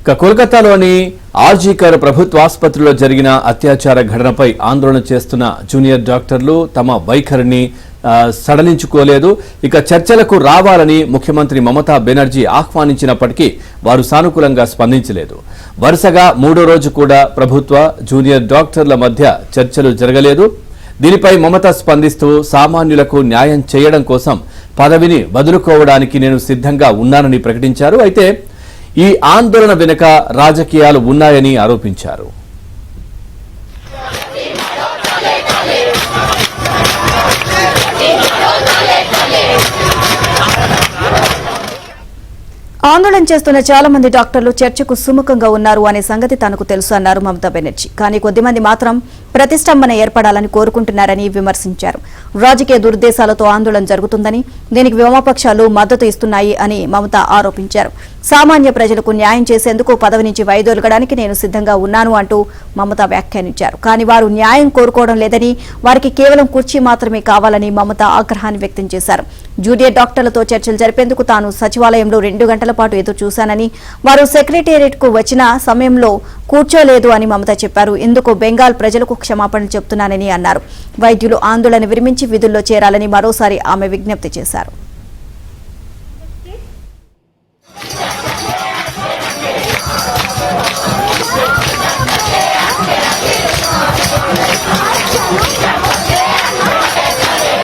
కోల్కతాలోని ఆర్జీకర్ ప్రభుత్వ ఆసుపత్రిలో జరిగిన అత్యాచార ఘటనపై ఆందోళన చేస్తున్న జూనియర్ డాక్టర్లు తమ వైఖరిని సడలించుకోలేదు. ఇక చర్చలకు రావాలని ముఖ్యమంత్రి మమతా బెనర్జీ ఆహ్వానించినప్పటికీ వారు సానుకూలంగా స్పందించలేదు. వరుసగా మూడో రోజు కూడా ప్రభుత్వ జూనియర్ డాక్టర్ల మధ్య చర్చలు జరగలేదు. దీనిపై మమత స్పందిస్తూ సామాన్యులకు న్యాయం చేయడం కోసం పదవిని వదులుకోవడానికి నేను సిద్ధంగా ఉన్నానని ప్రకటించారు. అయితే ఈ ఆందోళన వెనుక రాజకీయాలు ఉన్నాయని ఆరోపించారు. ఆందోళన చేస్తున్న చాలా మంది డాక్టర్లు చర్చకు సుముఖంగా ఉన్నారు అనే సంగతి తనకు తెలుసు అన్నారు మమతా బెనర్జీ. కానీ కొద్దిమంది మాత్రం ప్రతిష్టంభన ఏర్పడాలని కోరుకుంటున్నారని విమర్శించారు. రాజకీయ దురుద్దేశాలతో ఆందోళన జరుగుతుందని, దీనికి వామపక్షాలు మద్దతు ఇస్తున్నాయి అని మమత ఆరోపించారు. సామాన్య ప్రజలకు న్యాయం చేసేందుకు పదవి నుంచి వైదొలగడానికి నేను సిద్ధంగా ఉన్నాను అంటూ మమత వ్యాఖ్యానించారు. కానీ వారు న్యాయం కోరుకోవడం లేదని, వారికి కేవలం కుర్చీ మాత్రమే కావాలని మమత ఆగ్రహాన్ని వ్యక్తం చేశారు. జూనియర్ డాక్టర్లతో చర్చలు జరిపేందుకు తాను సచివాలయంలో 2 గంటల పాటు ఎదురు చూశానని, వారు సెక్రటేరియట్ కు వచ్చిన సమయంలో కూర్చోలేదు అని మమత చెప్పారు. ఇందుకు బెంగాల్ ప్రజలకు క్షమాపణలు చెబుతున్నానని అన్నారు. వైద్యులు ఆందోళన విరమించి విధుల్లో చేరాలని మరోసారి ఆమె విజ్ఞప్తి చేశారు.